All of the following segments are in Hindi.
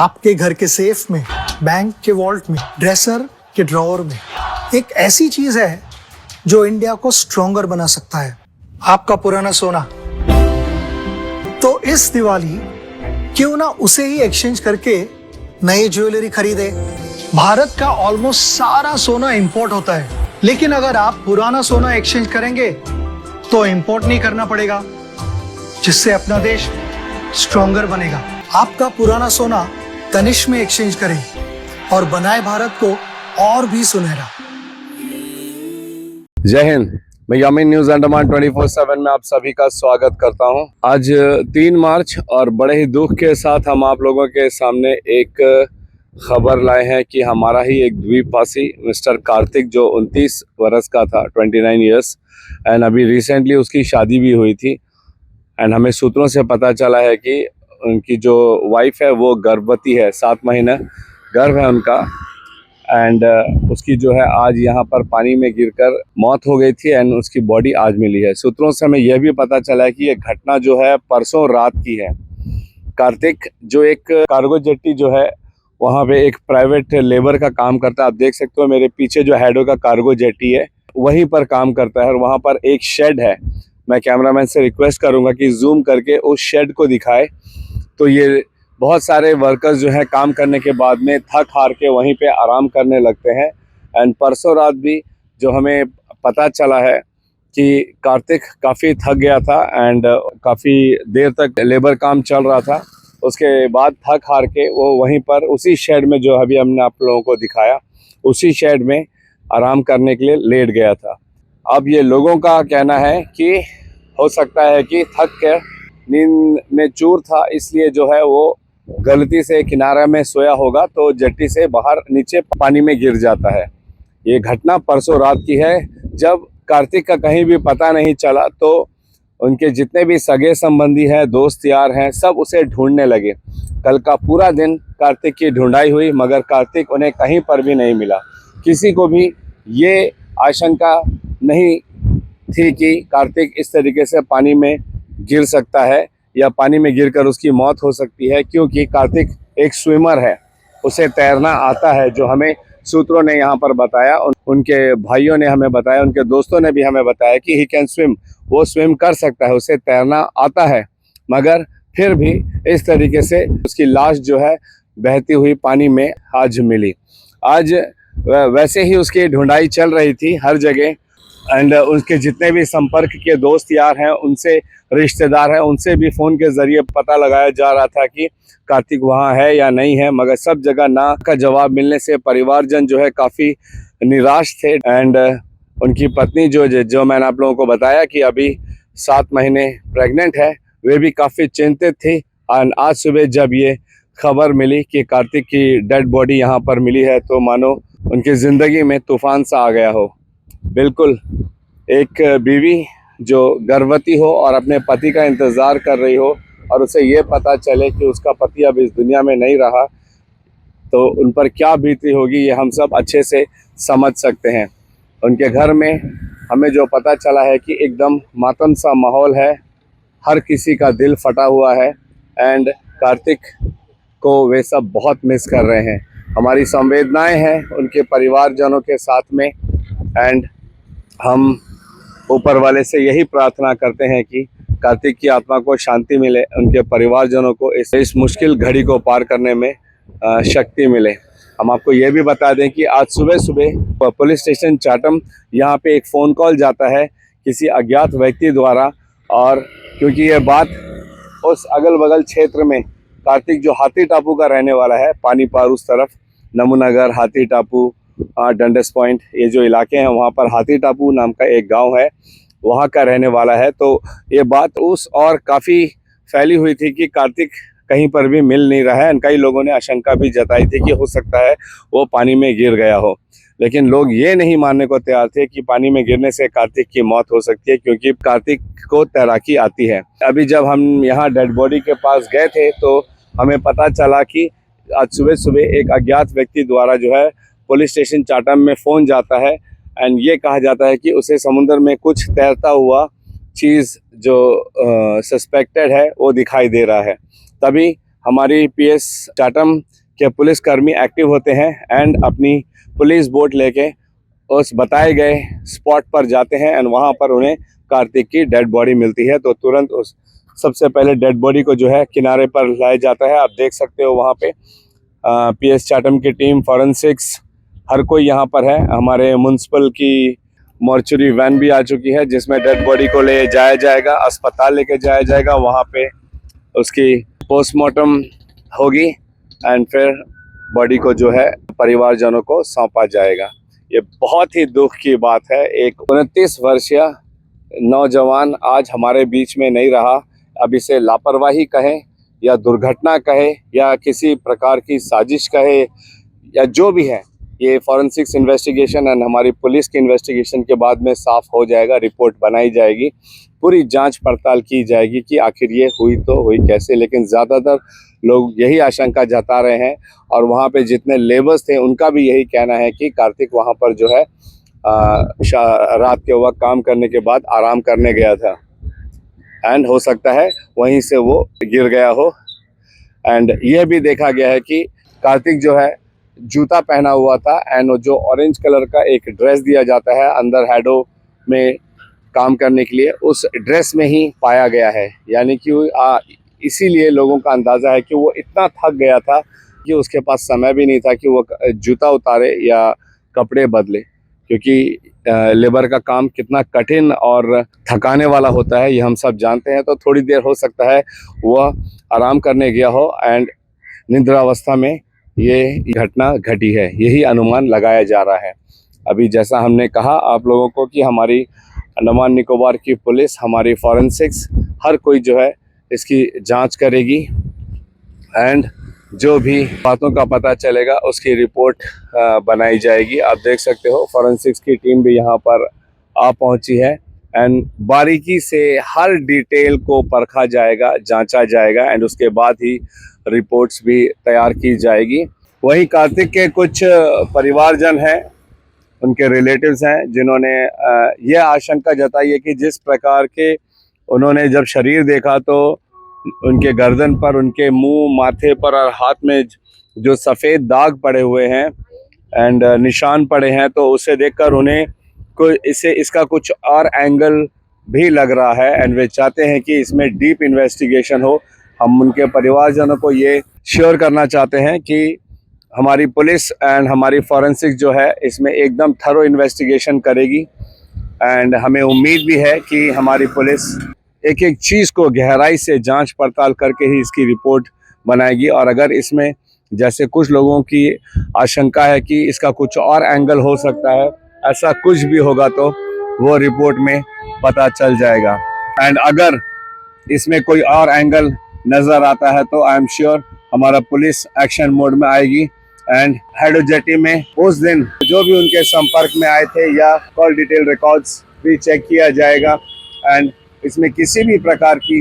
आपके घर के सेफ में, बैंक के वॉल्ट में, ड्रेसर के ड्रॉअर में एक ऐसी चीज है जो इंडिया को स्ट्रॉन्गर बना सकता है, आपका पुराना सोना। तो इस दिवाली क्यों ना उसे ही एक्सचेंज करके नई ज्वेलरी खरीदे। भारत का ऑलमोस्ट सारा सोना इंपोर्ट होता है, लेकिन अगर आप पुराना सोना एक्सचेंज करेंगे तो इंपोर्ट नहीं करना पड़ेगा, जिससे अपना देश स्ट्रॉन्गर बनेगा। आपका पुराना सोना तनिष्क में एक्सचेंज करें और बनाए भारत को और भी सुनहरा। जय हिंद। मैं यामीन न्यूज अंडमान 24/7 में आप सभी का स्वागत करता हूं। आज 3 मार्च और बड़े ही दुख के साथ हम आप लोगों के सामने एक खबर लाए हैं कि हमारा ही एक द्वीपवासी मिस्टर कार्तिक, जो 29 वर्ष का था, 29 इयर्स, एंड अभी रिसेंटली उसकी शादी भी हुई थी। एंड हमें सूत्रों से पता चला है कि उनकी जो वाइफ है वो गर्भवती है, 7 महीना गर्भ है उनका। एंड उसकी जो है आज यहाँ पर पानी में गिरकर मौत हो गई थी एंड उसकी बॉडी आज मिली है। सूत्रों से हमें यह भी पता चला है कि ये घटना जो है परसों रात की है। कार्तिक जो एक कार्गो जेट्टी जो है वहाँ पे एक प्राइवेट लेबर का काम करता है। आप देख सकते हो मेरे पीछे जो हैडो का कार्गो जेट्टी है वहीं पर काम करता है और वहाँ पर एक शेड है। मैं कैमरामैन से रिक्वेस्ट करूँगा कि जूम करके उस शेड को दिखाए। तो ये बहुत सारे वर्कर्स जो है काम करने के बाद में थक हार के वहीं पे आराम करने लगते हैं। एंड परसों रात भी जो हमें पता चला है कि कार्तिक काफ़ी थक गया था एंड काफ़ी देर तक लेबर काम चल रहा था। उसके बाद थक हार के वो वहीं पर उसी शेड में, जो अभी हमने आप लोगों को दिखाया, उसी शेड में आराम करने के लिए लेट गया था। अब ये लोगों का कहना है कि हो सकता है कि थक कर नींद में चूर था, इसलिए जो है वो गलती से किनारा में सोया होगा तो जेट्टी से बाहर नीचे पानी में गिर जाता है। ये घटना परसों रात की है, जब कार्तिक का कहीं भी पता नहीं चला तो उनके जितने भी सगे संबंधी हैं, दोस्त यार हैं, सब उसे ढूंढने लगे। कल का पूरा दिन कार्तिक की ढूंढाई हुई, मगर कार्तिक उन्हें कहीं पर भी नहीं मिला। किसी को भी ये आशंका नहीं थी कि कार्तिक इस तरीके से पानी में गिर सकता है या पानी में गिरकर उसकी मौत हो सकती है, क्योंकि कार्तिक एक स्विमर है, उसे तैरना आता है, जो हमें सूत्रों ने यहाँ पर बताया। उनके भाइयों ने हमें बताया, उनके दोस्तों ने भी हमें बताया कि ही कैन स्विम, वो स्विम कर सकता है, उसे तैरना आता है। मगर फिर भी इस तरीके से उसकी लाश जो है बहती हुई पानी में आज मिली। आज वैसे ही उसकी ढूंढाई चल रही थी हर जगह एंड उसके जितने भी संपर्क के दोस्त यार हैं, उनसे रिश्तेदार हैं, उनसे भी फ़ोन के ज़रिए पता लगाया जा रहा था कि कार्तिक वहाँ है या नहीं है। मगर सब जगह ना का जवाब मिलने से परिवारजन जो है काफ़ी निराश थे। एंड उनकी पत्नी जो मैंने आप लोगों को बताया कि अभी 7 महीने प्रेग्नेंट है, वे भी काफ़ी चिंतित थी। और आज सुबह जब ये खबर मिली कि कार्तिक की डेड बॉडी यहाँ पर मिली है, तो मानो उनकी ज़िंदगी में तूफान सा आ गया हो। बिल्कुल, एक बीवी जो गर्भवती हो और अपने पति का इंतज़ार कर रही हो और उसे ये पता चले कि उसका पति अब इस दुनिया में नहीं रहा, तो उन पर क्या बीती होगी ये हम सब अच्छे से समझ सकते हैं। उनके घर में हमें जो पता चला है कि एकदम मातम सा माहौल है, हर किसी का दिल फटा हुआ है एंड कार्तिक को वे सब बहुत मिस कर रहे हैं। हमारी संवेदनाएं हैं उनके परिवारजनों के साथ में एंड हम ऊपर वाले से यही प्रार्थना करते हैं कि कार्तिक की आत्मा को शांति मिले, उनके परिवारजनों को इस मुश्किल घड़ी को पार करने में शक्ति मिले। हम आपको ये भी बता दें कि आज सुबह सुबह पुलिस स्टेशन चाटम यहाँ पे एक फ़ोन कॉल जाता है किसी अज्ञात व्यक्ति द्वारा, और क्योंकि ये बात उस अगल बगल क्षेत्र में, कार्तिक जो हाथी टापू का रहने वाला है, पानी पार उस तरफ नमूनगर, हाथी टापू, डंडस पॉइंट, ये जो इलाके हैं वहाँ पर हाथी टापू नाम का एक गांव है, वहाँ का रहने वाला है। तो ये बात उस और काफ़ी फैली हुई थी कि कार्तिक कहीं पर भी मिल नहीं रहा है। कई लोगों ने आशंका भी जताई थी कि हो सकता है वो पानी में गिर गया हो, लेकिन लोग ये नहीं मानने को तैयार थे कि पानी में गिरने से कार्तिक की मौत हो सकती है, क्योंकि कार्तिक को तैराकी आती है। अभी जब हम यहाँ डेड बॉडी के पास गए थे तो हमें पता चला कि आज सुबह सुबह एक अज्ञात व्यक्ति द्वारा जो है पुलिस स्टेशन चाटम में फ़ोन जाता है एंड ये कहा जाता है कि उसे समुद्र में कुछ तैरता हुआ चीज़ जो सस्पेक्टेड है वो दिखाई दे रहा है। तभी हमारी पीएस चाटम के पुलिसकर्मी एक्टिव होते हैं एंड अपनी पुलिस बोट लेके उस बताए गए स्पॉट पर जाते हैं एंड वहाँ पर उन्हें कार्तिक की डेड बॉडी मिलती है। तो तुरंत उस सबसे पहले डेड बॉडी को जो है किनारे पर लाया जाता है। आप देख सकते हो वहाँ पे पीएस चाटम की टीम, फॉरेंसिक्स, हर कोई यहाँ पर है। हमारे म्युनिसिपल की मॉर्चरी वैन भी आ चुकी है जिसमें डेड बॉडी को ले जाया जाएगा, अस्पताल लेके जाया जाएगा, वहाँ पे उसकी पोस्टमार्टम होगी एंड फिर बॉडी को जो है परिवारजनों को सौंपा जाएगा। ये बहुत ही दुख की बात है। एक 29 वर्षीय नौजवान आज हमारे बीच में नहीं रहा। अब इसे लापरवाही कहें या दुर्घटना कहे या किसी प्रकार की साजिश कहे या जो भी है, ये फॉरेंसिक्स इन्वेस्टिगेशन एंड हमारी पुलिस की इन्वेस्टिगेशन के बाद में साफ हो जाएगा। रिपोर्ट बनाई जाएगी, पूरी जांच पड़ताल की जाएगी कि आखिर ये हुई तो हुई कैसे। लेकिन ज़्यादातर लोग यही आशंका जता रहे हैं और वहाँ पे जितने लेबर्स थे उनका भी यही कहना है कि कार्तिक वहाँ पर जो है रात के वक्त काम करने के बाद आराम करने गया था एंड हो सकता है वहीं से वो गिर गया हो। एंड यह भी देखा गया है कि कार्तिक जो है जूता पहना हुआ था एंड जो ऑरेंज कलर का एक ड्रेस दिया जाता है अंदर हेडो में काम करने के लिए, उस ड्रेस में ही पाया गया है। यानी कि इसीलिए लोगों का अंदाज़ा है कि वो इतना थक गया था कि उसके पास समय भी नहीं था कि वो जूता उतारे या कपड़े बदले, क्योंकि लेबर का काम कितना कठिन और थकाने वाला होता है ये हम सब जानते हैं। तो थोड़ी देर हो सकता है वह आराम करने गया हो एंड निद्रावस्था में ये घटना घटी है, यही अनुमान लगाया जा रहा है। अभी जैसा हमने कहा आप लोगों को कि हमारी अंडमान निकोबार की पुलिस, हमारी फॉरेंसिक्स, हर कोई जो है इसकी जांच करेगी एंड जो भी बातों का पता चलेगा उसकी रिपोर्ट बनाई जाएगी। आप देख सकते हो फॉरेंसिक्स की टीम भी यहाँ पर आ पहुँची है एंड बारीकी से हर डिटेल को परखा जाएगा, जांचा जाएगा एंड उसके बाद ही रिपोर्ट्स भी तैयार की जाएगी। वहीं कार्तिक के कुछ परिवारजन हैं, उनके रिलेटिव्स हैं जिन्होंने यह आशंका जताई है कि जिस प्रकार के उन्होंने जब शरीर देखा तो उनके गर्दन पर, उनके मुंह, माथे पर और हाथ में जो सफ़ेद दाग पड़े हुए हैं एंड निशान पड़े हैं, तो उसे देखकर उन्हें इसका कुछ और एंगल भी लग रहा है एंड वे चाहते हैं कि इसमें डीप इन्वेस्टिगेशन हो। हम उनके परिवारजनों को ये श्योर करना चाहते हैं कि हमारी पुलिस एंड हमारी फॉरेंसिक जो है इसमें एकदम थरो इन्वेस्टिगेशन करेगी एंड हमें उम्मीद भी है कि हमारी पुलिस एक एक चीज़ को गहराई से जांच पड़ताल करके ही इसकी रिपोर्ट बनाएगी। और अगर इसमें जैसे कुछ लोगों की आशंका है कि इसका कुछ और एंगल हो सकता है, ऐसा कुछ भी होगा तो वो रिपोर्ट में पता चल जाएगा। एंड अगर इसमें कोई और एंगल नज़र आता है तो आई एम श्योर हमारा पुलिस एक्शन मोड में आएगी एंड हेडो जेटी में उस दिन जो भी उनके संपर्क में आए थे या कॉल डिटेल रिकॉर्ड्स भी चेक किया जाएगा एंड इसमें किसी भी प्रकार की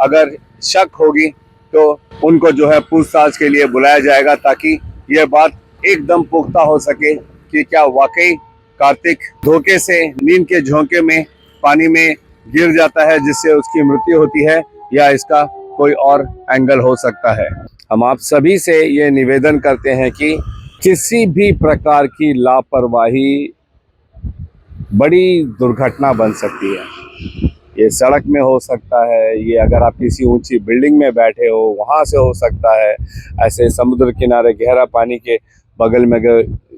अगर शक होगी तो उनको जो है पूछताछ के लिए बुलाया जाएगा ताकि ये बात एकदम पुख्ता हो सके कि क्या वाकई कार्तिक धोखे से नींद के झोंके में पानी में गिर जाता है जिससे उसकी मृत्यु होती है या इसका कोई और एंगल हो सकता है। हम आप सभी से ये निवेदन करते हैं कि किसी भी प्रकार की लापरवाही बड़ी दुर्घटना बन सकती है। ये सड़क में हो सकता है, ये अगर आप किसी ऊंची बिल्डिंग में बैठे हो वहाँ से हो सकता है, ऐसे समुद्र किनारे गहरा पानी के बगल में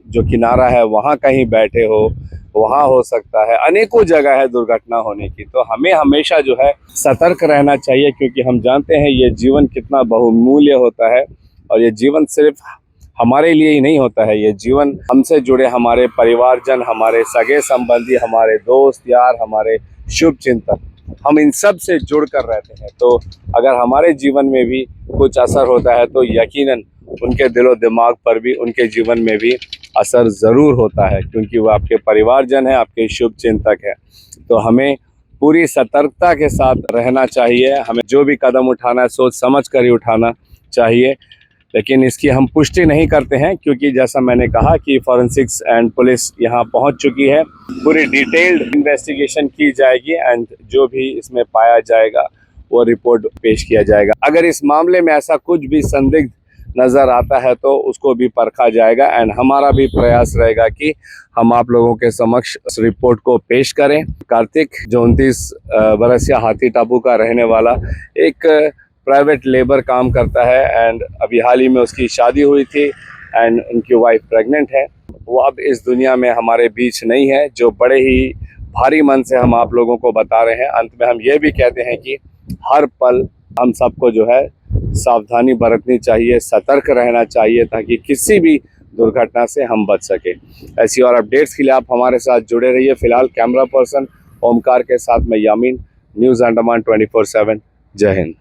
जो किनारा है वहाँ कहीं बैठे हो वहाँ हो सकता है। अनेकों जगह है दुर्घटना होने की। तो हमें हमेशा जो है सतर्क रहना चाहिए क्योंकि हम जानते हैं ये जीवन कितना बहुमूल्य होता है और ये जीवन सिर्फ हमारे लिए ही नहीं होता है, ये जीवन हमसे जुड़े हमारे परिवारजन, हमारे सगे संबंधी, हमारे दोस्त यार, हमारे शुभ चिंतक, हम इन सब से जुड़ कर रहते हैं। तो अगर हमारे जीवन में भी कुछ असर होता है तो यकीनन उनके दिलो दिमाग पर भी, उनके जीवन में भी असर ज़रूर होता है क्योंकि वो आपके परिवारजन हैं, आपके शुभ चिंतक हैं। तो हमें पूरी सतर्कता के साथ रहना चाहिए। हमें जो भी कदम उठाना है सोच समझ कर ही उठाना चाहिए। लेकिन इसकी हम पुष्टि नहीं करते हैं क्योंकि जैसा मैंने कहा कि फॉरेंसिक्स एंड पुलिस यहाँ पहुँच चुकी है। पूरी डिटेल्ड इन्वेस्टिगेशन की जाएगी एंड जो भी इसमें पाया जाएगा वो रिपोर्ट पेश किया जाएगा। अगर इस मामले में ऐसा कुछ भी संदिग्ध नज़र आता है तो उसको भी परखा जाएगा एंड हमारा भी प्रयास रहेगा कि हम आप लोगों के समक्ष इस रिपोर्ट को पेश करें। कार्तिक जो 29 बरसिया हाथी टापू का रहने वाला एक प्राइवेट लेबर काम करता है एंड अभी हाल ही में उसकी शादी हुई थी एंड उनकी वाइफ प्रेग्नेंट है। वो अब इस दुनिया में हमारे बीच नहीं है, जो बड़े ही भारी मन से हम आप लोगों को बता रहे हैं। अंत में हम ये भी कहते हैं कि हर पल हम सबको जो है सावधानी बरतनी चाहिए, सतर्क रहना चाहिए ताकि किसी भी दुर्घटना से हम बच सके। ऐसी और अपडेट्स के लिए आप हमारे साथ जुड़े रहिए। फिलहाल कैमरा पर्सन ओमकार के साथ मैं यामीन, न्यूज़ अंडमान 24/7। जय हिंद।